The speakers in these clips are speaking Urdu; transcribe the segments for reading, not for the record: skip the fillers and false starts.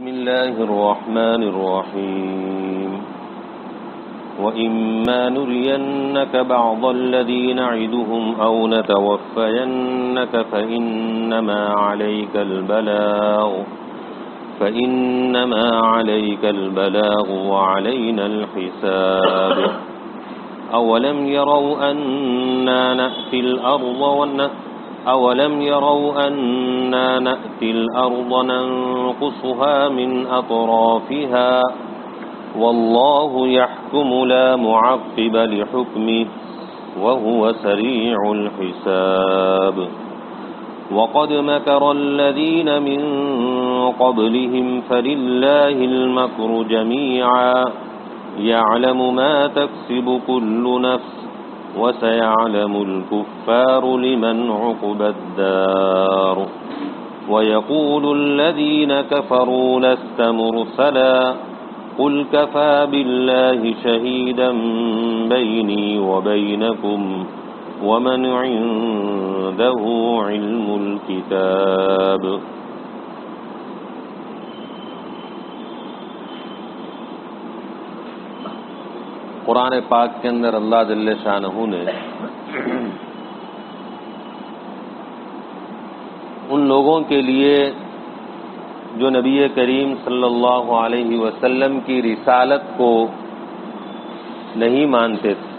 بسم الله الرحمن الرحيم وإما نرينك بعض الذي نعدهم أو نتوفينك فإنما عليك البلاغ وعلينا الحساب أولم يروا أنا نأتي الأرض ننقصها من أطرافها والله يحكم لا معقب لحكمه وهو سريع الحساب وقد مكر الذين من قبلهم فلله المكر جميعا يعلم ما تكسب كل نفس وسيعلم الكفار لمن عقبى الدار ويقول الذين كفروا لست مرسلا قل كفى بالله شهيدا بيني وبينكم ومن عنده علم الكتاب. قرآن پاک کے اندر اللہ جل شانہ نے ان لوگوں کے لیے جو نبی کریم صلی اللہ علیہ وسلم کی رسالت کو نہیں مانتے تھے،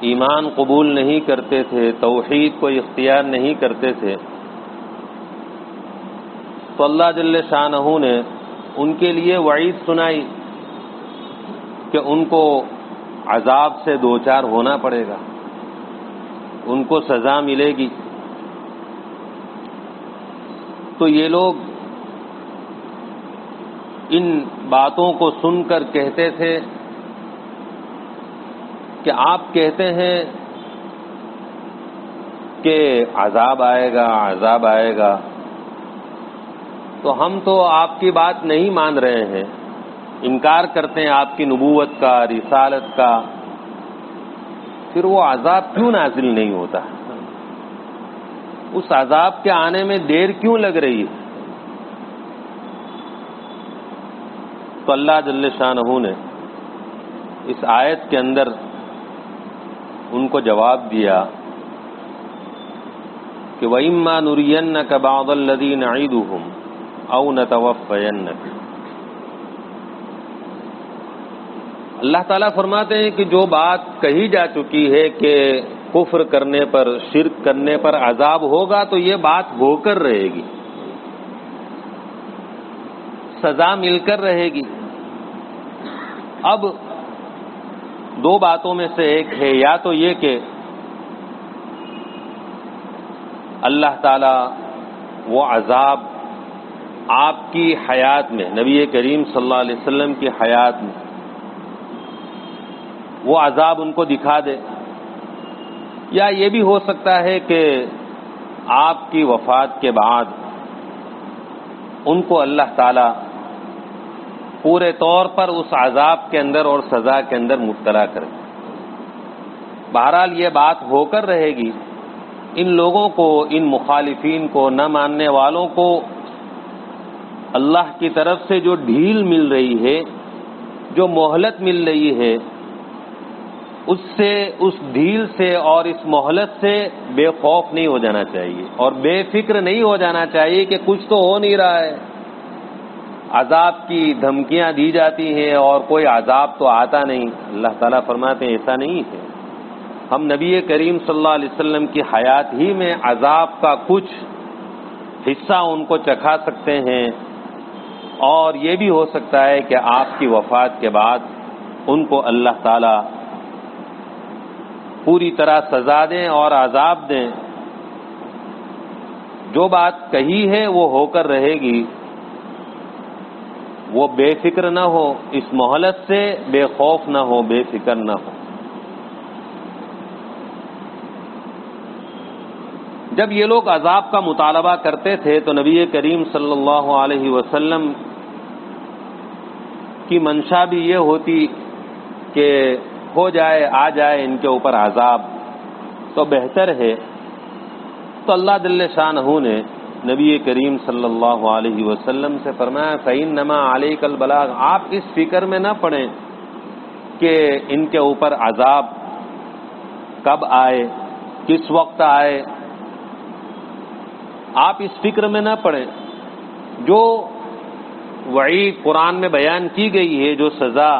ایمان قبول نہیں کرتے تھے، توحید کو اختیار نہیں کرتے تھے، تو اللہ جل شانہ نے ان کے لیے وعید سنائی کہ ان کو عذاب سے دوچار ہونا پڑے گا، ان کو سزا ملے گی. تو یہ لوگ ان باتوں کو سن کر کہتے تھے کہ آپ کہتے ہیں کہ عذاب آئے گا، عذاب آئے گا، تو ہم تو آپ کی بات نہیں مان رہے ہیں، انکار کرتے ہیں آپ کی نبوت کا، رسالت کا، پھر وہ عذاب کیوں نازل نہیں ہوتا؟ اس عذاب کے آنے میں دیر کیوں لگ رہی ہے؟ تو اللہ جل شانہ نے اس آیت کے اندر ان کو جواب دیا کہ وَإِمَّا نُرِيَنَّكَ بَعْضَ الَّذِي نَعِدُهُمْ أَوْ نَتَوَفَّيَنَّكَ. اللہ تعالیٰ فرماتے ہیں کہ جو بات کہی جا چکی ہے کہ کفر کرنے پر، شرک کرنے پر عذاب ہوگا، تو یہ بات ہو کر رہے گی، سزا مل کر رہے گی. اب دو باتوں میں سے ایک ہے، یا تو یہ کہ اللہ تعالیٰ وہ عذاب آپ کی حیات میں، نبی کریم صلی اللہ علیہ وسلم کی حیات میں وہ عذاب ان کو دکھا دے، یا یہ بھی ہو سکتا ہے کہ آپ کی وفات کے بعد ان کو اللہ تعالیٰ پورے طور پر اس عذاب کے اندر اور سزا کے اندر مبتلا کرے. بہرحال یہ بات ہو کر رہے گی. ان لوگوں کو، ان مخالفین کو، نہ ماننے والوں کو اللہ کی طرف سے جو ڈھیل مل رہی ہے، جو مہلت مل رہی ہے، اس ڈھیل سے اور اس مہلت سے بے خوف نہیں ہو جانا چاہیے اور بے فکر نہیں ہو جانا چاہیے کہ کچھ تو ہو نہیں رہا ہے. عذاب کی دھمکیاں دی جاتی ہیں اور کوئی عذاب تو آتا نہیں. اللہ تعالیٰ فرماتے ہیں ایسا نہیں ہے. ہم نبی کریم صلی اللہ علیہ وسلم کی حیات ہی میں عذاب کا کچھ حصہ ان کو چکھا سکتے ہیں، اور یہ بھی ہو سکتا ہے کہ آپ کی وفات کے بعد ان کو اللہ تعالیٰ پوری طرح سزا دیں اور عذاب دیں. جو بات کہی ہے وہ ہو کر رہے گی. وہ بے فکر نہ ہو، اس مہلت سے بے خوف نہ ہو، بے فکر نہ ہو. جب یہ لوگ عذاب کا مطالبہ کرتے تھے تو نبی کریم صلی اللہ علیہ وسلم کی منشا بھی یہ ہوتی کہ ہو جائے، آ جائے ان کے اوپر عذاب تو بہتر ہے. تو اللہ جل شانہ نے نبی کریم صلی اللہ علیہ وسلم سے فرمایا فَإِنَّمَا عَلَيْكَ الْبَلَاغُ، آپ اس فکر میں نہ پڑیں کہ ان کے اوپر عذاب کب آئے، کس وقت آئے، آپ اس فکر میں نہ پڑیں. جو وعید قرآن میں بیان کی گئی ہے، جو سزا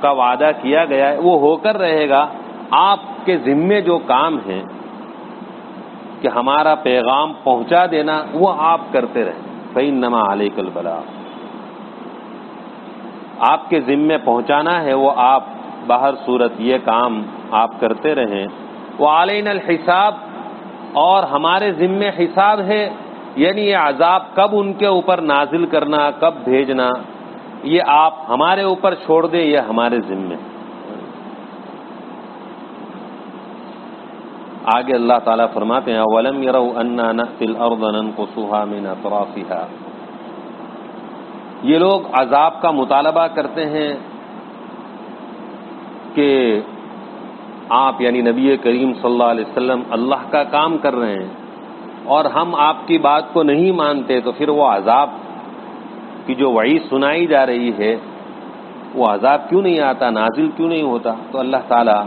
کا وعدہ کیا گیا ہے، وہ ہو کر رہے گا. آپ کے ذمے جو کام ہے کہ ہمارا پیغام پہنچا دینا، وہ آپ کرتے رہیں. فَإِنَّمَا عَلَيْكَ الْبَلَاغُ، آپ کے ذمے پہنچانا ہے، وہ آپ باہر صورت یہ کام آپ کرتے رہیں. وَعَلَيْنَا الْحِسَابُ، اور ہمارے ذمے حساب ہے، یعنی یہ عذاب کب ان کے اوپر نازل کرنا، کب بھیجنا، یہ آپ ہمارے اوپر چھوڑ دیں، یہ ہمارے ذمے. آگے اللہ تعالیٰ فرماتے ہیں وَلَمْ يَرَوْا أَنَّا نَأْتِي الْأَرْضَ نَنْقُصُهَا مِنْ أَطْرَافِهَا. یہ لوگ عذاب کا مطالبہ کرتے ہیں کہ آپ یعنی نبی کریم صلی اللہ علیہ وسلم اللہ کا کام کر رہے ہیں اور ہم آپ کی بات کو نہیں مانتے، تو پھر وہ عذاب کی جو وعید سنائی جا رہی ہے، وہ عذاب کیوں نہیں آتا، نازل کیوں نہیں ہوتا؟ تو اللہ تعالیٰ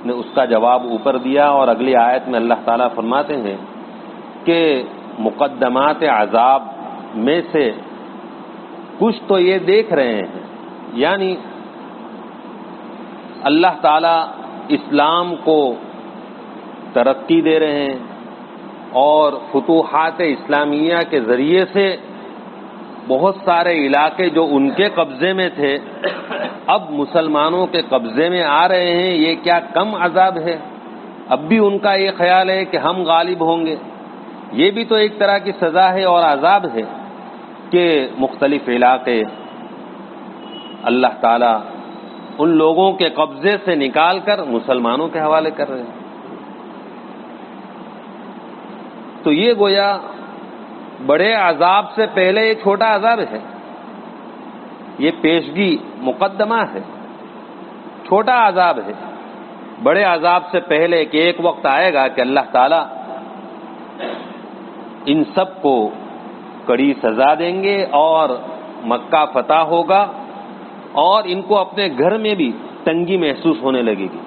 نے اس کا جواب اوپر دیا، اور اگلی آیت میں اللہ تعالیٰ فرماتے ہیں کہ مقدمات عذاب میں سے کچھ تو یہ دیکھ رہے ہیں، یعنی اللہ تعالیٰ اسلام کو ترقی دے رہے ہیں اور فتوحات اسلامیہ کے ذریعے سے بہت سارے علاقے جو ان کے قبضے میں تھے اب مسلمانوں کے قبضے میں آ رہے ہیں. یہ کیا کم عذاب ہے؟ اب بھی ان کا یہ خیال ہے کہ ہم غالب ہوں گے. یہ بھی تو ایک طرح کی سزا ہے اور عذاب ہے کہ مختلف علاقے اللہ تعالیٰ ان لوگوں کے قبضے سے نکال کر مسلمانوں کے حوالے کر رہے ہیں. تو یہ گویا بڑے عذاب سے پہلے ایک چھوٹا عذاب ہے، یہ پیشگی مقدمہ ہے، چھوٹا عذاب ہے. بڑے عذاب سے پہلے کہ ایک وقت آئے گا کہ اللہ تعالیٰ ان سب کو کڑی سزا دیں گے اور مکہ فتح ہوگا اور ان کو اپنے گھر میں بھی تنگی محسوس ہونے لگے گی.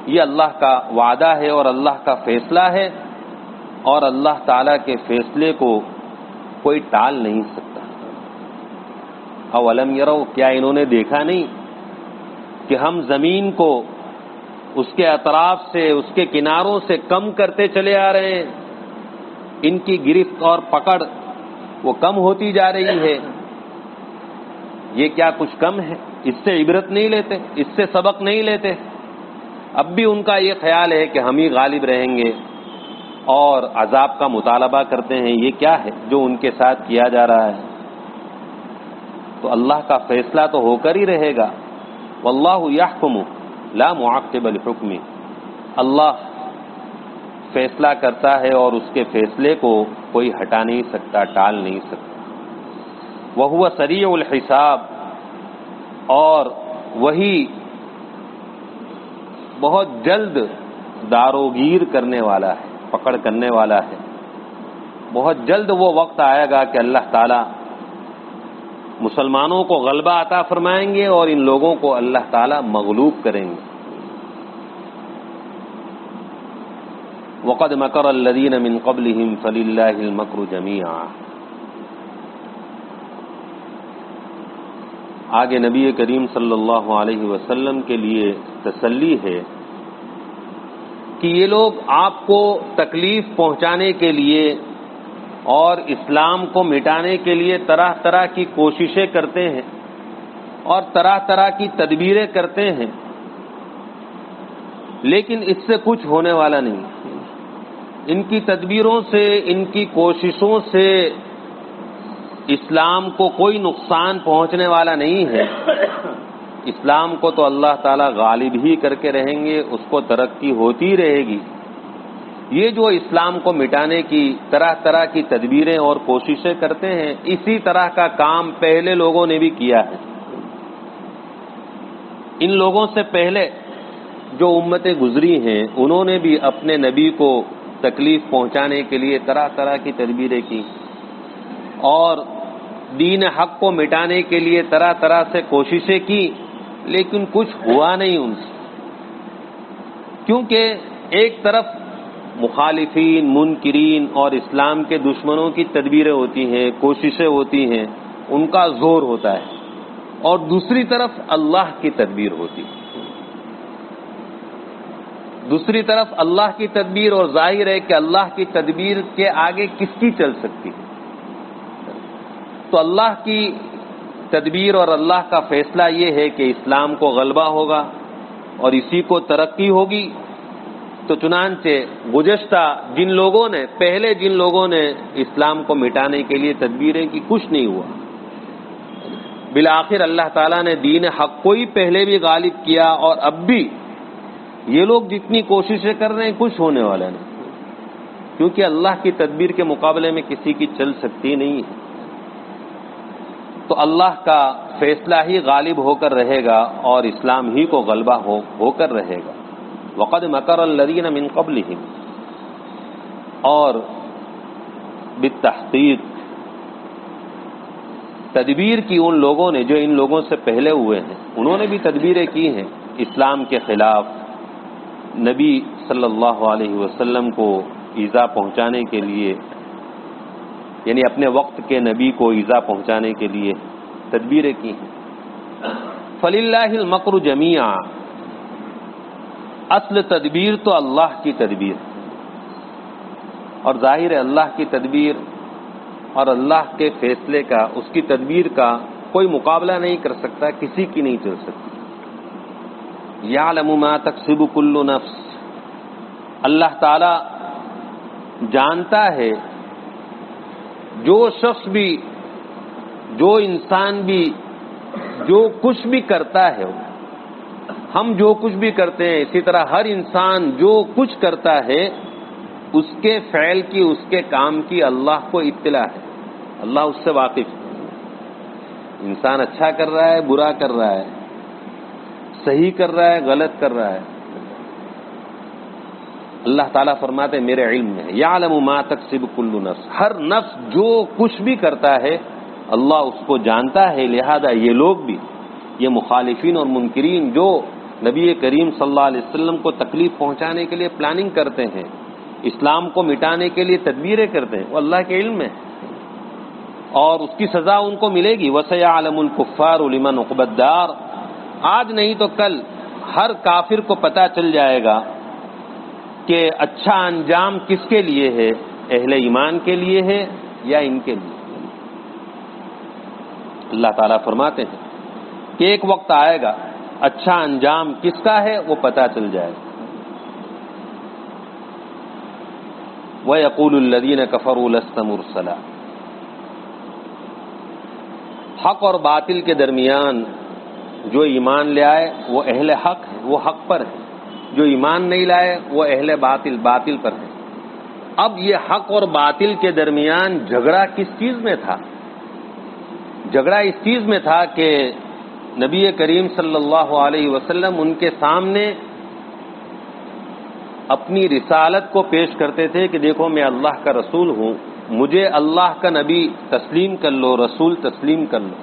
یہ اللہ کا وعدہ ہے اور اللہ کا فیصلہ ہے، اور اللہ تعالیٰ کے فیصلے کو کوئی ٹال نہیں سکتا. اولم یرو، کیا انہوں نے دیکھا نہیں کہ ہم زمین کو اس کے اطراف سے، اس کے کناروں سے کم کرتے چلے آ رہے ہیں، ان کی گرفت اور پکڑ وہ کم ہوتی جا رہی ہے. یہ کیا کچھ کم ہے؟ اس سے عبرت نہیں لیتے، اس سے سبق نہیں لیتے؟ اب بھی ان کا یہ خیال ہے کہ ہم ہی غالب رہیں گے اور عذاب کا مطالبہ کرتے ہیں. یہ کیا ہے جو ان کے ساتھ کیا جا رہا ہے؟ تو اللہ کا فیصلہ تو ہو کر ہی رہے گا. واللہ یحکم لا معقب لحکمہ، اللہ فیصلہ کرتا ہے اور اس کے فیصلے کو کوئی ہٹا نہیں سکتا، ٹال نہیں سکتا. وہو سریع الحساب، اور وہی بہت جلد داروگیر کرنے والا ہے، پکڑ کرنے والا ہے. بہت جلد وہ وقت آئے گا کہ اللہ تعالیٰ مسلمانوں کو غلبہ عطا فرمائیں گے اور ان لوگوں کو اللہ تعالیٰ مغلوب کریں گے. وَقَدْ مَكَرَ الَّذِينَ مِن قَبْلِهِمْ فَلِلَّهِ الْمَكْرُ جَمِيعًا. آگے نبی کریم صلی اللہ علیہ وسلم کے لیے تسلی ہے کہ یہ لوگ آپ کو تکلیف پہنچانے کے لیے اور اسلام کو مٹانے کے لیے طرح طرح کی کوششیں کرتے ہیں اور طرح طرح کی تدبیریں کرتے ہیں، لیکن اس سے کچھ ہونے والا نہیں. ان کی تدبیروں سے، ان کی کوششوں سے اسلام کو کوئی نقصان پہنچنے والا نہیں ہے. اسلام کو تو اللہ تعالیٰ غالب ہی کر کے رہیں گے، اس کو ترقی ہوتی رہے گی. یہ جو اسلام کو مٹانے کی طرح طرح کی تدبیریں اور کوششیں کرتے ہیں، اسی طرح کا کام پہلے لوگوں نے بھی کیا ہے. ان لوگوں سے پہلے جو امتیں گزری ہیں، انہوں نے بھی اپنے نبی کو تکلیف پہنچانے کے لیے طرح طرح کی تدبیریں کی، اور دین حق کو مٹانے کے لیے طرح طرح سے کوششیں کی، لیکن کچھ ہوا نہیں ان سے، کیونکہ ایک طرف مخالفین، منکرین اور اسلام کے دشمنوں کی تدبیریں ہوتی ہیں، کوششیں ہوتی ہیں، ان کا زور ہوتا ہے، اور دوسری طرف اللہ کی تدبیر ہوتی ہے، دوسری طرف اللہ کی تدبیر، اور ظاہر ہے کہ اللہ کی تدبیر کے آگے کس کی چل سکتی ہے؟ تو اللہ کی تدبیر اور اللہ کا فیصلہ یہ ہے کہ اسلام کو غلبہ ہوگا اور اسی کو ترقی ہوگی۔ تو چنانچہ گزشتہ جن لوگوں نے اسلام کو مٹانے کے لیے تدبیریں کی، کچھ نہیں ہوا۔ بالآخر اللہ تعالیٰ نے دین حق کو ہی پہلے بھی غالب کیا، اور اب بھی یہ لوگ جتنی کوششیں کر رہے ہیں کچھ ہونے والا نہیں، کیونکہ اللہ کی تدبیر کے مقابلے میں کسی کی چل سکتی نہیں ہے۔ تو اللہ کا فیصلہ ہی غالب ہو کر رہے گا اور اسلام ہی کو غلبہ ہو کر رہے گا۔ وَقَدْ مَكَرَ الَّذِينَ مِن قَبْلِهِمْ، اور بالتحقیق تدبیر کی ان لوگوں نے جو ان لوگوں سے پہلے ہوئے ہیں، انہوں نے بھی تدبیریں کی ہیں اسلام کے خلاف، نبی صلی اللہ علیہ وسلم کو ایذا پہنچانے کے لیے، یعنی اپنے وقت کے نبی کو ایذا پہنچانے کے لیے تدبیریں کی ہیں۔ فَلِلَّهِ الْمَكْرُ جَمِيعًا، اصل تدبیر تو اللہ کی تدبیر، اور ظاہر ہے اللہ کی تدبیر اور اللہ کے فیصلے کا، اس کی تدبیر کا کوئی مقابلہ نہیں کر سکتا، کسی کی نہیں چل سکتی۔ یعلم ما تکسب کل نفس، اللہ تعالی جانتا ہے جو شخص بھی، جو انسان بھی، جو کچھ بھی کرتا ہے، ہم جو کچھ بھی کرتے ہیں، اسی طرح ہر انسان جو کچھ کرتا ہے اس کے فعل کی، اس کے کام کی اللہ کو اطلاع ہے، اللہ اس سے واقف ہے۔ انسان اچھا کر رہا ہے، برا کر رہا ہے، صحیح کر رہا ہے، غلط کر رہا ہے، اللہ تعالیٰ فرماتے ہیں میرے علم میں ہے۔ یعلم ما تکسب کل نفس، ہر نفس جو کچھ بھی کرتا ہے اللہ اس کو جانتا ہے، لہذا یہ لوگ بھی، یہ مخالفین اور منکرین جو نبی کریم صلی اللہ علیہ وسلم کو تکلیف پہنچانے کے لیے پلاننگ کرتے ہیں، اسلام کو مٹانے کے لیے تدبیریں کرتے ہیں، وہ اللہ کے علم میں، اور اس کی سزا ان کو ملے گی۔ وَسَيَعْلَمُ الْكُفَّارُ لِمَنْ عُقْبَى الدَّارِ، آج نہیں تو کل ہر کافر کو پتہ چل جائے گا کہ اچھا انجام کس کے لیے ہے، اہل ایمان کے لیے ہے یا ان کے لیے۔ اللہ تعالیٰ فرماتے ہیں کہ ایک وقت آئے گا اچھا انجام کس کا ہے وہ پتہ چل جائے گا۔ وَيَقُولُ الَّذِينَ كَفَرُوا لَسْتَ مُرْسَلًا، حق اور باطل کے درمیان جو ایمان لے آئے وہ اہل حق ہے، وہ حق پر ہے، جو ایمان نہیں لائے وہ اہل باطل، باطل پر ہے۔ اب یہ حق اور باطل کے درمیان جھگڑا کس چیز میں تھا؟ جھگڑا اس چیز میں تھا کہ نبی کریم صلی اللہ علیہ وسلم ان کے سامنے اپنی رسالت کو پیش کرتے تھے کہ دیکھو میں اللہ کا رسول ہوں، مجھے اللہ کا نبی تسلیم کر لو، رسول تسلیم کر لو۔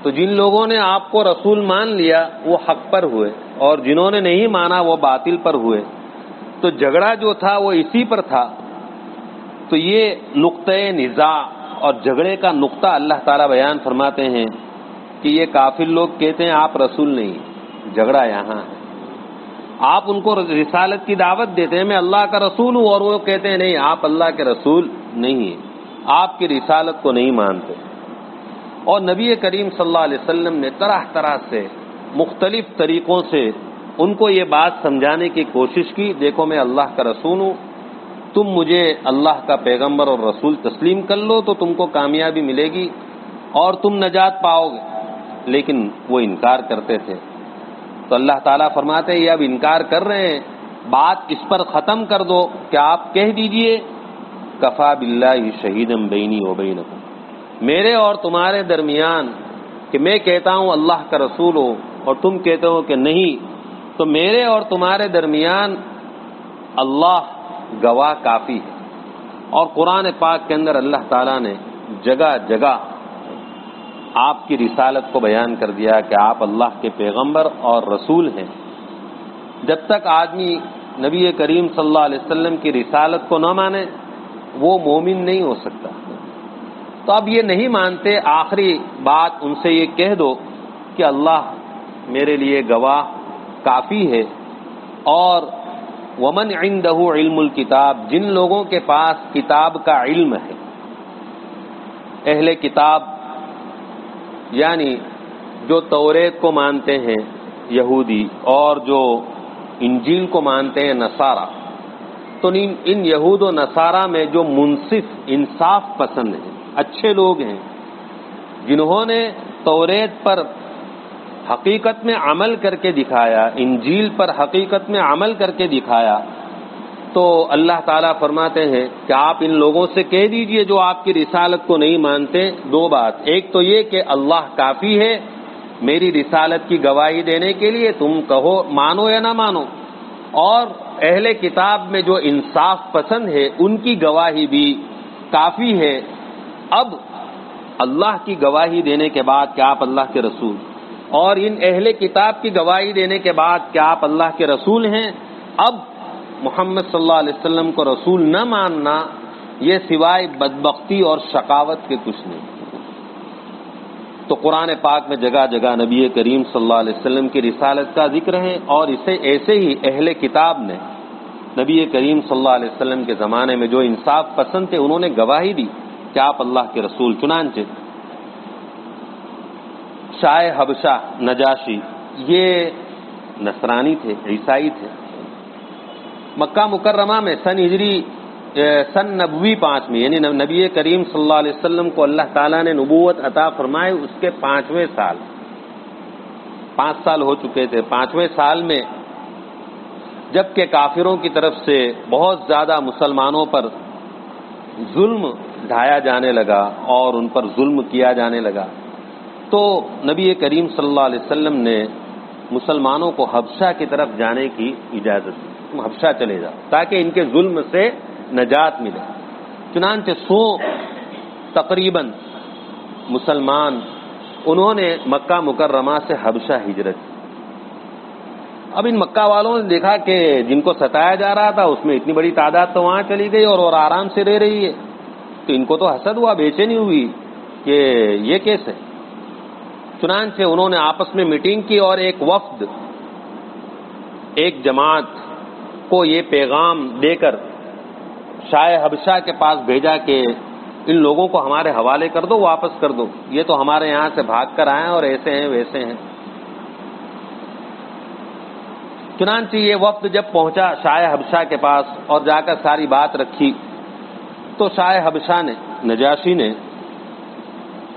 تو جن لوگوں نے آپ کو رسول مان لیا وہ حق پر ہوئے، اور جنہوں نے نہیں مانا وہ باطل پر ہوئے۔ تو جھگڑا جو تھا وہ اسی پر تھا۔ تو یہ نقطۂ نزاع اور جھگڑے کا نقطہ اللہ تعالیٰ بیان فرماتے ہیں کہ یہ کافر لوگ کہتے ہیں آپ رسول نہیں، جھگڑا یہاں ہے۔ آپ ان کو رسالت کی دعوت دیتے ہیں میں اللہ کا رسول ہوں، اور وہ کہتے ہیں نہیں آپ اللہ کے رسول نہیں ہیں، آپ کی رسالت کو نہیں مانتے۔ اور نبی کریم صلی اللہ علیہ وسلم نے طرح طرح سے مختلف طریقوں سے ان کو یہ بات سمجھانے کی کوشش کی، دیکھو میں اللہ کا رسول ہوں، تم مجھے اللہ کا پیغمبر اور رسول تسلیم کر لو تو تم کو کامیابی ملے گی اور تم نجات پاؤ گے، لیکن وہ انکار کرتے تھے۔ تو اللہ تعالیٰ فرماتے ہیں یہ اب انکار کر رہے ہیں، بات اس پر ختم کر دو کہ آپ کہہ دیجئے کفا باللہ شہیدم بینی و بینکم، میرے اور تمہارے درمیان کہ میں کہتا ہوں اللہ کا رسول ہو اور تم کہتے ہو کہ نہیں، تو میرے اور تمہارے درمیان اللہ گواہ کافی ہے. اور قرآن پاک کے اندر اللہ تعالیٰ نے جگہ جگہ آپ کی رسالت کو بیان کر دیا کہ آپ اللہ کے پیغمبر اور رسول ہیں. جب تک آدمی نبی کریم صلی اللہ علیہ وسلم کی رسالت کو نہ مانے وہ مومن نہیں ہو سکتا. تو اب یہ نہیں مانتے، آخری بات ان سے یہ کہہ دو کہ اللہ میرے لیے گواہ کافی ہے. اور ومن عنده علم الکتاب، جن لوگوں کے پاس کتاب کا علم ہے، اہل کتاب یعنی جو توریت کو مانتے ہیں یہودی اور جو انجیل کو مانتے ہیں نصارہ، تو ان یہود و نصارہ میں جو منصف انصاف پسند ہیں، اچھے لوگ ہیں، جنہوں نے توریت پر حقیقت میں عمل کر کے دکھایا، انجیل پر حقیقت میں عمل کر کے دکھایا، تو اللہ تعالیٰ فرماتے ہیں کہ آپ ان لوگوں سے کہہ دیجئے جو آپ کی رسالت کو نہیں مانتے دو بات. ایک تو یہ کہ اللہ کافی ہے میری رسالت کی گواہی دینے کے لیے، تم کہو مانو یا نہ مانو. اور اہل کتاب میں جو انصاف پسند ہے ان کی گواہی بھی کافی ہے. اب اللہ کی گواہی دینے کے بعد کہ آپ اللہ کے رسول، اور ان اہل کتاب کی گواہی دینے کے بعد کہ آپ اللہ کے رسول ہیں، اب محمد صلی اللہ علیہ وسلم کو رسول نہ ماننا یہ سوائے بدبختی اور شقاوت کے کچھ نہیں. تو قرآن پاک میں جگہ جگہ نبی کریم صلی اللہ علیہ وسلم کی رسالت کا ذکر ہے، اور اسے ایسے ہی اہل کتاب نے نبی کریم صلی اللہ علیہ وسلم کے زمانے میں جو انصاف پسند تھے انہوں نے گواہی دی کہ آپ اللہ کے رسول. چنانچہ شاہ حبشہ نجاشی یہ نصرانی تھے، عیسائی تھے. مکہ مکرمہ میں سن نبوی 5 میں یعنی نبی کریم صلی اللہ علیہ وسلم کو اللہ تعالیٰ نے نبوت عطا فرمائے اس کے 5ویں سال، 5 سال ہو چکے تھے. 5ویں سال میں جبکہ کافروں کی طرف سے بہت زیادہ مسلمانوں پر ظلم ڈھایا جانے لگا اور ان پر ظلم کیا جانے لگا، تو نبی کریم صلی اللہ علیہ وسلم نے مسلمانوں کو حبشہ کی طرف جانے کی اجازت دی. تم حبشہ چلے جاؤ تاکہ ان کے ظلم سے نجات ملے. چنانچہ 100 تقریباً مسلمان انہوں نے مکہ مکرمہ سے حبشہ ہجرت کی. اب ان مکہ والوں نے دیکھا کہ جن کو ستایا جا رہا تھا اس میں اتنی بڑی تعداد تو وہاں چلی گئی اور آرام سے رہ رہی ہے، تو ان کو تو حسد ہوا، بے چینی ہوئی کہ یہ کیسے. چنانچہ انہوں نے آپس میں میٹنگ کی اور ایک وفد، ایک جماعت کو یہ پیغام دے کر شاہ حبشہ کے پاس بھیجا کہ ان لوگوں کو ہمارے حوالے کر دو، واپس کر دو، یہ تو ہمارے یہاں سے بھاگ کر آئے ہیں اور ایسے ہیں ویسے ہیں. چنانچہ یہ وفد جب پہنچا شاہ حبشہ کے پاس اور جا کر ساری بات رکھی، تو شاہ حبشہ نے، نجاشی نے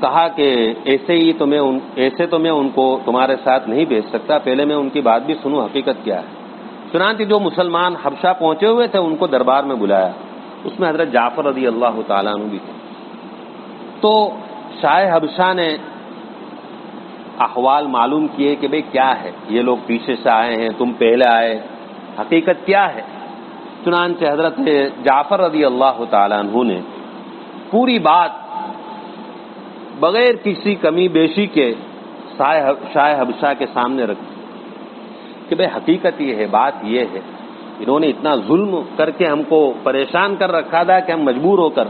کہا کہ ایسے تو میں ان کو تمہارے ساتھ نہیں بھیج سکتا، پہلے میں ان کی بات بھی سنوں حقیقت کیا ہے. چنانچہ جو مسلمان حبشہ پہنچے ہوئے تھے ان کو دربار میں بلایا، اس میں حضرت جعفر رضی اللہ تعالیٰ عنہ بھی تھے. تو شاہ حبشہ نے احوال معلوم کیے کہ بھئی کیا ہے، یہ لوگ پیچھے سے آئے ہیں، تم پہلے آئے، حقیقت کیا ہے. چنانچہ حضرت جعفر رضی اللہ تعالیٰ عنہ نے پوری بات بغیر کسی کمی بیشی کے شاہ حبشہ کے سامنے رکھی کہ بھئی حقیقت یہ ہے، بات یہ ہے، انہوں نے اتنا ظلم کر کے ہم کو پریشان کر رکھا تھا کہ ہم مجبور ہو کر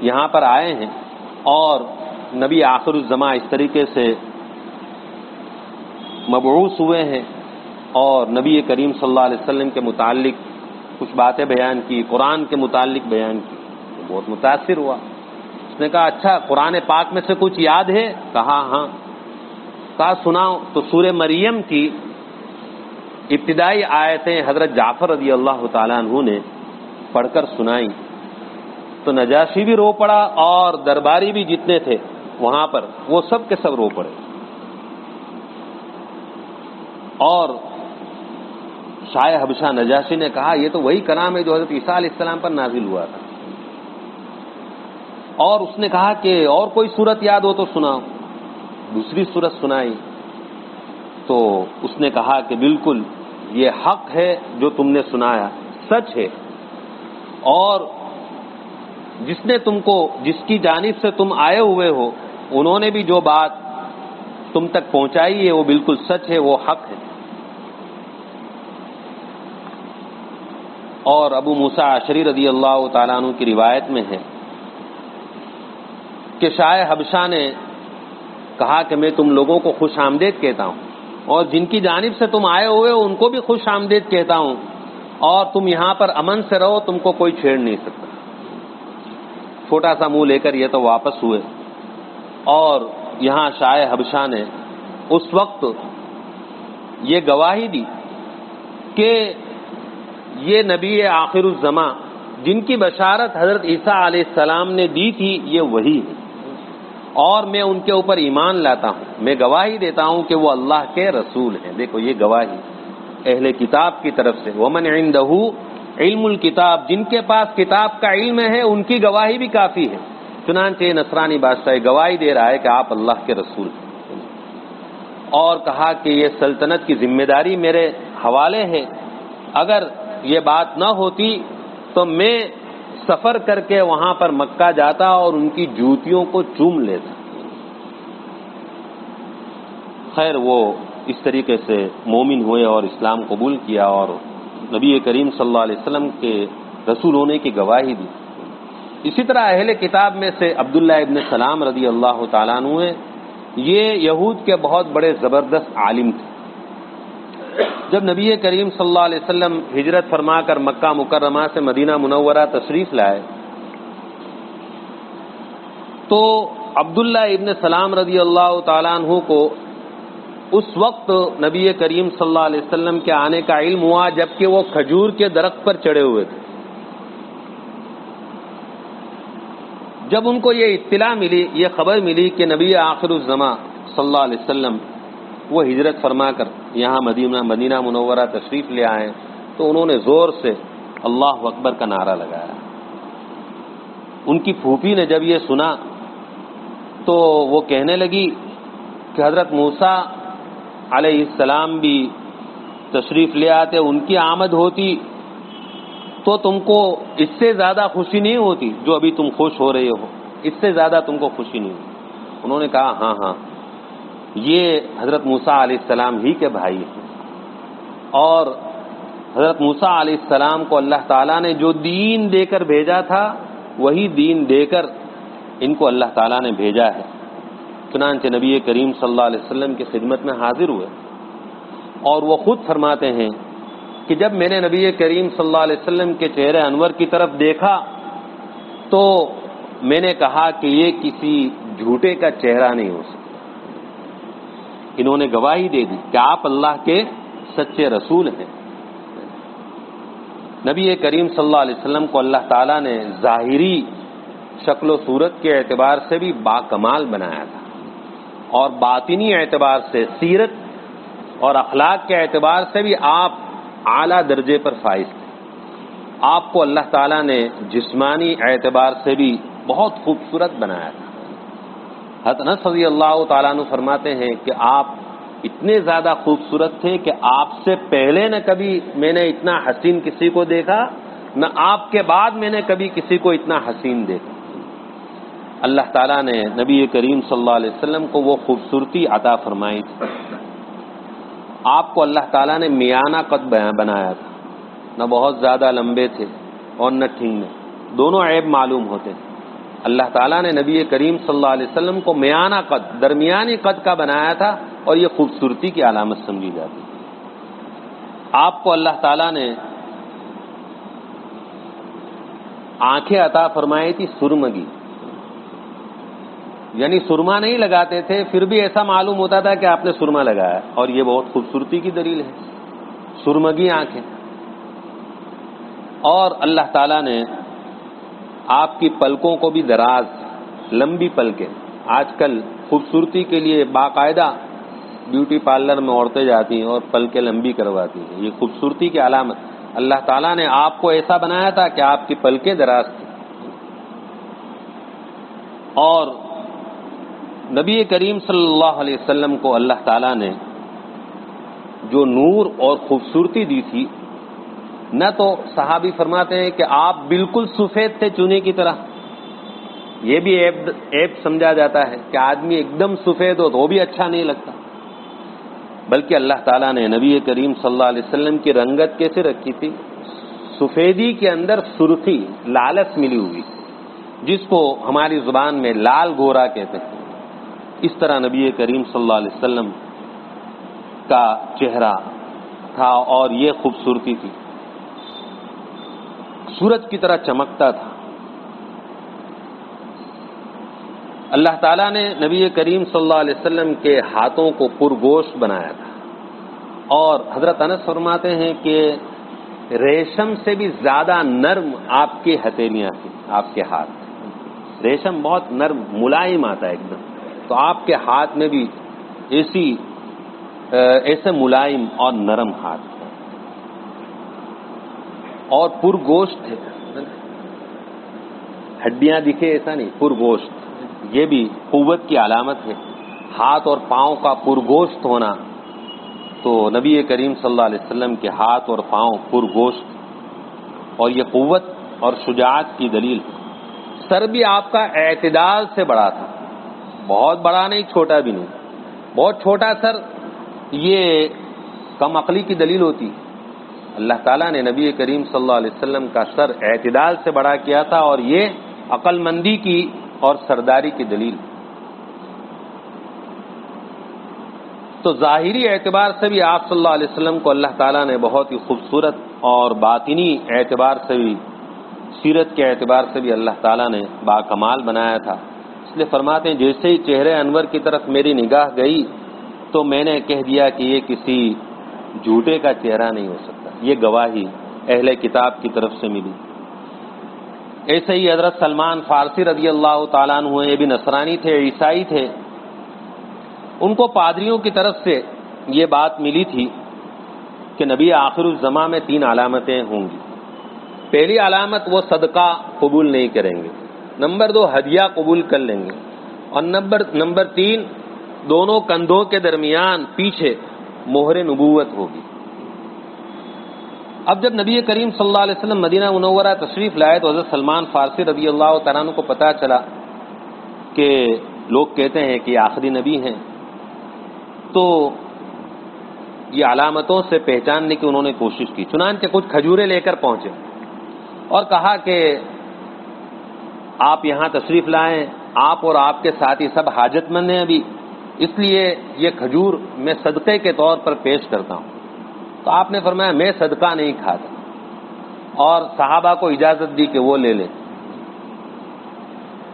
یہاں پر آئے ہیں، اور نبی آخر الزماں اس طریقے سے مبعوث ہوئے ہیں اور نبی کریم صلی اللہ علیہ وسلم کے متعلق کچھ باتیں بیان کی، قرآن کے متعلق بیان کی. بہت متاثر ہوا. اس نے کہا اچھا قرآن پاک میں سے کچھ یاد ہے؟ کہا ہاں. کہا سناؤ. تو سورہ مریم کی ابتدائی آیتیں حضرت جعفر رضی اللہ تعالیٰ عنہ نے پڑھ کر سنائی تو نجاشی بھی رو پڑا اور درباری بھی جتنے تھے وہاں پر وہ سب کے سب رو پڑے. اور شاہ حبشہ نجاشی نے کہا یہ تو وہی کلام ہے جو حضرت عیسیٰ علیہ السلام پر نازل ہوا تھا. اور اس نے کہا کہ اور کوئی صورت یاد ہو تو سناؤ. دوسری صورت سنائی تو اس نے کہا کہ بالکل یہ حق ہے جو تم نے سنایا، سچ ہے، اور جس کی جانب سے تم آئے ہوئے ہو انہوں نے بھی جو بات تم تک پہنچائی ہے وہ بالکل سچ ہے، وہ حق ہے۔ اور ابو موسیٰ اشعری رضی اللہ تعالیٰ عنہ کی روایت میں ہے کہ شاہ حبشہ نے کہا کہ میں تم لوگوں کو خوش آمدید کہتا ہوں، اور جن کی جانب سے تم آئے ہوئے ہو ان کو بھی خوش آمدید کہتا ہوں، اور تم یہاں پر امن سے رہو، تم کو کوئی چھیڑ نہیں سکتا۔ چھوٹا سا منہ لے کر یہ تو واپس ہوئے، اور یہاں شاہ حبشہ نے اس وقت یہ گواہی دی کہ یہ نبی آخر الزماں جن کی بشارت حضرت عیسیٰ علیہ السلام نے دی تھی یہ وہی ہے، اور میں ان کے اوپر ایمان لاتا ہوں، میں گواہی دیتا ہوں کہ وہ اللہ کے رسول ہیں۔ دیکھو یہ گواہی اہل کتاب کی طرف سے، ومن عنده علم الکتاب، جن کے پاس کتاب کا علم ہے ان کی گواہی بھی کافی ہے۔ چنانچہ نصرانی بادشاہ گواہی دے رہا ہے کہ آپ اللہ کے رسول ہیں، اور کہا کہ یہ سلطنت کی ذمہ داری میرے حوالے ہے، اگر یہ بات نہ ہوتی تو میں سفر کر کے وہاں پر مکہ جاتا اور ان کی جوتیوں کو چوم لیتا۔ خیر وہ اس طریقے سے مومن ہوئے اور اسلام قبول کیا اور نبی کریم صلی اللہ علیہ وسلم کے رسول ہونے کی گواہی دی۔ اسی طرح اہل کتاب میں سے عبداللہ ابن سلام رضی اللہ تعالیٰ عنہ ہیں، یہ یہود کے بہت بڑے زبردست عالم تھے۔ جب نبی کریم صلی اللہ علیہ وسلم ہجرت فرما کر مکہ مکرمہ سے مدینہ منورہ تشریف لائے تو عبداللہ ابن سلام رضی اللہ تعالیٰ عنہ کو اس وقت نبی کریم صلی اللہ علیہ وسلم کے آنے کا علم ہوا جبکہ وہ کھجور کے درخت پر چڑھے ہوئے تھے۔ جب ان کو یہ اطلاع ملی، یہ خبر ملی کہ نبی آخر الزماں صلی اللہ علیہ وسلم وہ ہجرت فرما کر یہاں مدینہ منورہ تشریف لے آئے تو انہوں نے زور سے اللہ اکبر کا نعرہ لگایا۔ ان کی پھوپھی نے جب یہ سنا تو وہ کہنے لگی کہ حضرت موسیٰ علیہ السلام بھی تشریف لے آتے، ان کی آمد ہوتی تو تم کو اس سے زیادہ خوشی نہیں ہوتی جو ابھی تم خوش ہو رہے ہو، اس سے زیادہ تم کو خوشی نہیں ہوتی۔ انہوں نے کہا ہاں ہاں یہ حضرت موسیٰ علیہ السلام ہی کے بھائی ہیں، اور حضرت موسیٰ علیہ السلام کو اللہ تعالیٰ نے جو دین دے کر بھیجا تھا وہی دین دے کر ان کو اللہ تعالیٰ نے بھیجا ہے۔ چنانچہ نبی کریم صلی اللہ علیہ وسلم کی خدمت میں حاضر ہوئے، اور وہ خود فرماتے ہیں کہ جب میں نے نبی کریم صلی اللہ علیہ وسلم کے چہرے انور کی طرف دیکھا تو میں نے کہا کہ یہ کسی جھوٹے کا چہرہ نہیں ہو سکتا۔ انہوں نے گواہی دے دی کہ آپ اللہ کے سچے رسول ہیں۔ نبی کریم صلی اللہ علیہ وسلم کو اللہ تعالیٰ نے ظاہری شکل و صورت کے اعتبار سے بھی باکمال بنایا تھا، اور باطنی اعتبار سے سیرت اور اخلاق کے اعتبار سے بھی آپ اعلیٰ درجے پر فائز تھے۔ آپ کو اللہ تعالیٰ نے جسمانی اعتبار سے بھی بہت خوبصورت بنایا تھا۔ حضرت انس رضی اللہ تعالیٰ عنہ فرماتے ہیں کہ آپ اتنے زیادہ خوبصورت تھے کہ آپ سے پہلے نہ کبھی میں نے اتنا حسین کسی کو دیکھا، نہ آپ کے بعد میں نے کبھی کسی کو اتنا حسین دیکھا۔ اللہ تعالیٰ نے نبی کریم صلی اللہ علیہ وسلم کو وہ خوبصورتی عطا فرمائی تھی۔ آپ کو اللہ تعالیٰ نے میانہ قد بنایا تھا، نہ بہت زیادہ لمبے تھے اور نہ ٹھنگے، دونوں عیب معلوم ہوتے ہیں۔ اللہ تعالیٰ نے نبی کریم صلی اللہ علیہ وسلم کو میانہ قد، درمیانی قد کا بنایا تھا، اور یہ خوبصورتی کی علامت سمجھی جاتی ہے۔ آپ کو اللہ تعالیٰ نے آنکھیں عطا فرمائی تھی سرمگی، یعنی سرما نہیں لگاتے تھے پھر بھی ایسا معلوم ہوتا تھا کہ آپ نے سرما لگایا، اور یہ بہت خوبصورتی کی دلیل ہے، سرمگی آنکھیں۔ اور اللہ تعالیٰ نے آپ کی پلکوں کو بھی دراز، لمبی پلکیں۔ آج کل خوبصورتی کے لیے باقاعدہ بیوٹی پارلر میں عورتیں جاتی ہیں اور پلکیں لمبی کرواتی ہیں، یہ خوبصورتی کی علامت۔ اللہ تعالیٰ نے آپ کو ایسا بنایا تھا کہ آپ کی پلکیں دراز تھیں۔ اور نبی کریم صلی اللہ علیہ وسلم کو اللہ تعالیٰ نے جو نور اور خوبصورتی دی تھی نہ تو صحابی فرماتے ہیں کہ آپ بالکل سفید تھے چونے کی طرح، یہ بھی عیب سمجھا جاتا ہے کہ آدمی ایک دم سفید ہو تو وہ بھی اچھا نہیں لگتا، بلکہ اللہ تعالیٰ نے نبی کریم صلی اللہ علیہ وسلم کی رنگت کیسے رکھی تھی؟ سفیدی کے اندر سرخی، لالچ ملی ہوئی، جس کو ہماری زبان میں لال گورا کہتے ہیں، اس طرح نبی کریم صلی اللہ علیہ وسلم کا چہرہ تھا اور یہ خوبصورتی تھی، سورج کی طرح چمکتا تھا۔ اللہ تعالیٰ نے نبی کریم صلی اللہ علیہ وسلم کے ہاتھوں کو پرگوشت بنایا تھا، اور حضرت انس فرماتے ہیں کہ ریشم سے بھی زیادہ نرم آپ کی ہتھیلیاں تھیں، آپ کے ہاتھ، ریشم بہت نرم ملائم آتا ہے ایک دم، تو آپ کے ہاتھ میں بھی ایسے ملائم اور نرم ہاتھ اور پرگوشت تھے، ہڈیاں دکھے ایسا نہیں، پرگوشت، یہ بھی قوت کی علامت ہے، ہاتھ اور پاؤں کا پرگوشت ہونا، تو نبی کریم صلی اللہ علیہ وسلم کے ہاتھ اور پاؤں پرگوشت، اور یہ قوت اور شجاعت کی دلیل ہے۔ سر بھی آپ کا اعتدال سے بڑا تھا، بہت بڑا نہیں، چھوٹا بھی نہیں، بہت چھوٹا سر یہ کم عقلی کی دلیل ہوتی، اللہ تعالیٰ نے نبی کریم صلی اللہ علیہ وسلم کا سر اعتدال سے بڑا کیا تھا، اور یہ عقل مندی کی اور سرداری کی دلیل۔ تو ظاہری اعتبار سے بھی آپ صلی اللہ علیہ وسلم کو اللہ تعالیٰ نے بہت ہی خوبصورت، اور باطنی اعتبار سے بھی، سیرت کے اعتبار سے بھی اللہ تعالیٰ نے باکمال بنایا تھا۔ اس لیے فرماتے ہیں جیسے ہی چہرے انور کی طرف میری نگاہ گئی تو میں نے کہہ دیا کہ یہ کسی جھوٹے کا چہرہ نہیں ہو سکتا، یہ گواہی اہل کتاب کی طرف سے ملی۔ ایسے ہی حضرت سلمان فارسی رضی اللہ تعالیٰ عنہ، یہ بھی نصرانی تھے، عیسائی تھے، ان کو پادریوں کی طرف سے یہ بات ملی تھی کہ نبی آخر الزماں میں 3 علامتیں ہوں گی۔ پہلی علامت، وہ صدقہ قبول نہیں کریں گے، نمبر 2 ہدیہ قبول کر لیں گے، اور نمبر 3 دونوں کندھوں کے درمیان پیچھے مہر نبوت ہوگی۔ اب جب نبی کریم صلی اللہ علیہ وسلم مدینہ منورہ تشریف لائے تو حضرت سلمان فارسی رضی اللہ تعالیٰ عنہ کو پتہ چلا کہ لوگ کہتے ہیں کہ یہ آخری نبی ہیں، تو یہ علامتوں سے پہچاننے کی انہوں نے کوشش کی، چنانچہ کچھ کھجوریں لے کر پہنچے اور کہا کہ آپ یہاں تشریف لائیں، آپ اور آپ کے ساتھی سب حاجت مند ہیں ابھی، اس لیے یہ کھجور میں صدقے کے طور پر پیش کرتا ہوں۔ تو آپ نے فرمایا میں صدقہ نہیں کھاتا، اور صحابہ کو اجازت دی کہ وہ لے لیں۔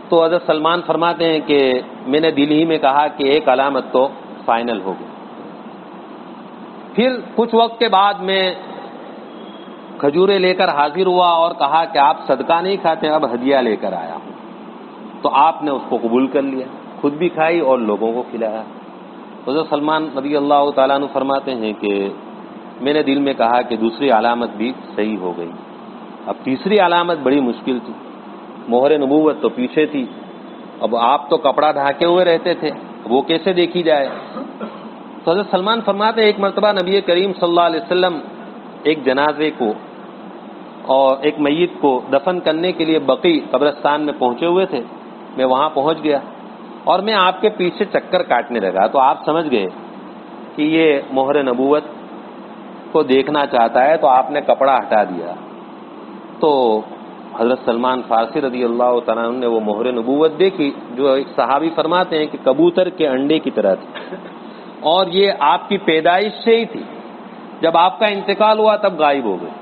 تو حضرت سلمان فرماتے ہیں کہ میں نے دل ہی میں کہا کہ ایک علامت تو فائنل ہو گئی۔ پھر کچھ وقت کے بعد میں کھجوریں لے کر حاضر ہوا اور کہا کہ آپ صدقہ نہیں کھاتے، اب ہدیہ لے کر آیا ہوں۔ تو آپ نے اس کو قبول کر لیا، خود بھی کھائی اور لوگوں کو کھلایا۔ حضرت سلمان رضی اللہ تعالیٰ عنہ فرماتے ہیں کہ میں نے دل میں کہا کہ دوسری علامت بھی صحیح ہو گئی، اب تیسری علامت بڑی مشکل تھی، مہر نبوت تو پیچھے تھی، اب آپ تو کپڑا ڈھانکے ہوئے رہتے تھے، وہ کیسے دیکھی جائے؟ تو حضرت سلمان فرماتے ہیں ایک مرتبہ نبی کریم صلی اللہ علیہ وسلم ایک جنازے کو اور ایک میت کو دفن کرنے کے لیے بقیع قبرستان میں پہنچے ہوئے تھے، میں وہاں پہنچ گیا اور میں آپ کے پیچھے چکر کاٹنے لگا، تو آپ سمجھ گئے کہ یہ مہر نبوت کو دیکھنا چاہتا ہے، تو آپ نے کپڑا ہٹا دیا۔ تو حضرت سلمان فارسی رضی اللہ تعالیٰ عنہ نے وہ مہر نبوت دیکھی، جو ایک صحابی فرماتے ہیں کہ کبوتر کے انڈے کی طرح تھی، اور یہ آپ کی پیدائش سے ہی تھی، جب آپ کا انتقال ہوا تب غائب ہو گئی۔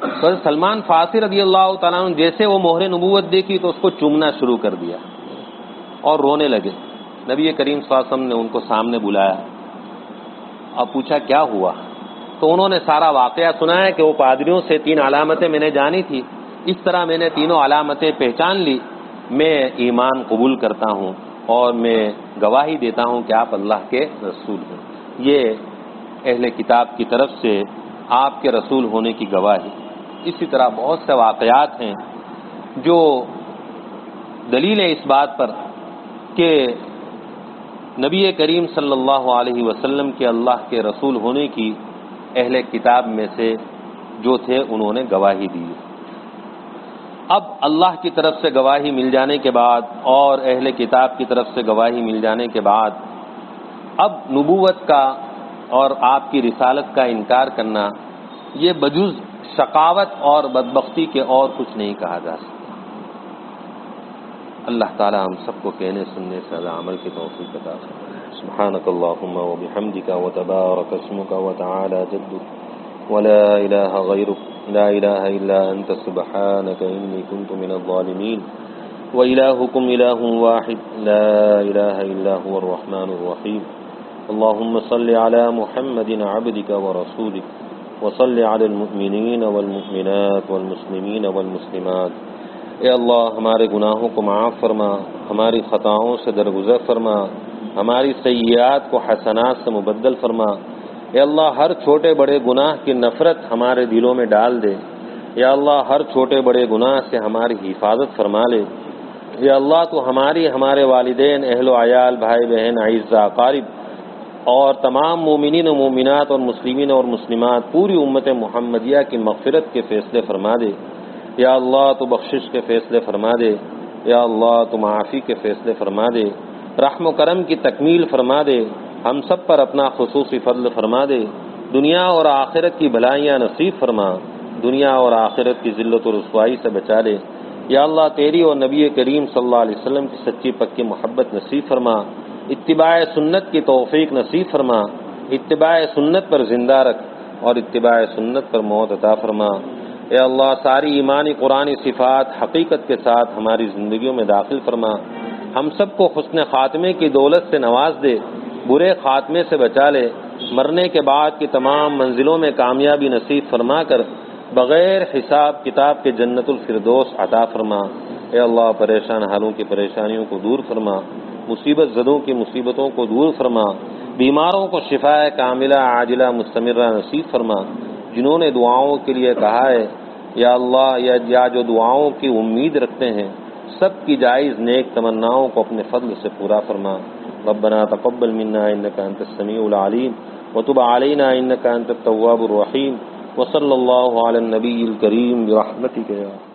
حضرت سلمان فارسی رضی اللہ تعالیٰ عنہ جیسے وہ مہر نبوت دیکھی تو اس کو چومنا شروع کر دیا اور رونے لگے۔ نبی کریم صلی اللہ علیہ وسلم نے ان کو سامنے بلایا اور پوچھا کیا ہوا؟ تو انہوں نے سارا واقعہ سنایا کہ وہ پادریوں سے 3 علامتیں میں نے جانی تھی، اس طرح میں نے تینوں علامتیں پہچان لی، میں ایمان قبول کرتا ہوں اور میں گواہی دیتا ہوں کہ آپ اللہ کے رسول ہیں۔ یہ اہل کتاب کی طرف سے آپ کے رسول ہونے کی گواہی۔ اسی طرح بہت سے واقعات ہیں جو دلیل ہے اس بات پر کہ نبی کریم صلی اللہ علیہ وسلم کے اللہ کے رسول ہونے کی اہل کتاب میں سے جو تھے انہوں نے گواہی دی۔ اب اللہ کی طرف سے گواہی مل جانے کے بعد اور اہل کتاب کی طرف سے گواہی مل جانے کے بعد اب نبوت کا اور آپ کی رسالت کا انکار کرنا یہ بجز شقاوت اور بدبختی کے اور کچھ نہیں کہا جا سکتا۔ اللہ تعالی ہم سب کو کہنے سننے سے عمل کی توفیق عطا فرمائے۔ سبحانک اللہم وبحمدک وتبارک اسمک وتعالی جدک ولا الہ غیرک لا الہ الا انت سبحانک انی کنت من الظالمین وإلہکم الہ واحد لا الہ الا هو الرحمن الرحیم۔ اللهم صل على محمد عبدك ورسولك وصل على المؤمنين والمؤمنات والمسلمين والمسلمات۔ اے اللہ ہمارے گناہوں کو معاف فرما، ہماری خطاؤں سے درگزر فرما، ہماری سیئات کو حسنات سے مبدل فرما۔ اے اللہ ہر چھوٹے بڑے گناہ کی نفرت ہمارے دلوں میں ڈال دے۔ یا اللہ ہر چھوٹے بڑے گناہ سے ہماری حفاظت فرما لے۔ یا اللہ تو ہمارے والدین، اہل و عیال، بھائی بہن، اعزاء اقارب اور تمام مومنین و مومنات اور مسلمین اور مسلمات پوری امت محمدیہ کی مغفرت کے فیصلے فرما دے۔ یا اللہ تو بخشش کے فیصلے فرما دے۔ یا اللہ تو معافی کے فیصلے فرما دے۔ رحم و کرم کی تکمیل فرما دے۔ ہم سب پر اپنا خصوصی فضل فرما دے۔ دنیا اور آخرت کی بھلائیاں نصیب فرما۔ دنیا اور آخرت کی ذلت و رسوائی سے بچا لے۔ یا اللہ تیری اور نبی کریم صلی اللہ علیہ وسلم کی سچی پکی محبت نصیب فرما۔ اتباع سنت کی توفیق نصیب فرما۔ اتباع سنت پر زندہ رکھ اور اتباع سنت پر موت عطا فرما۔ اے اللہ ساری ایمانی قرآنی صفات حقیقت کے ساتھ ہماری زندگیوں میں داخل فرما۔ ہم سب کو حسن خاتمے کی دولت سے نواز دے، برے خاتمے سے بچا لے، مرنے کے بعد کی تمام منزلوں میں کامیابی نصیب فرما کر بغیر حساب کتاب کے جنت الفردوس عطا فرما۔ اے اللہ پریشان حالوں کی پریشانیوں کو دور فرما، مصیبت زدوں کی مصیبتوں کو دور فرما، بیماروں کو شفاء کاملہ عاجلہ مستمرہ نصیب فرما۔ جنہوں نے دعاؤں کے لیے کہا ہے یا اللہ یا جو دعاؤں کی امید رکھتے ہیں سب کی جائز نیک تمناؤں کو اپنے فضل سے پورا فرما۔ ربنا تقبل منا انك انت السميع العليم وتب علينا انك انت التواب الرحيم وصلى الله على النبي الكريم برحمتك يا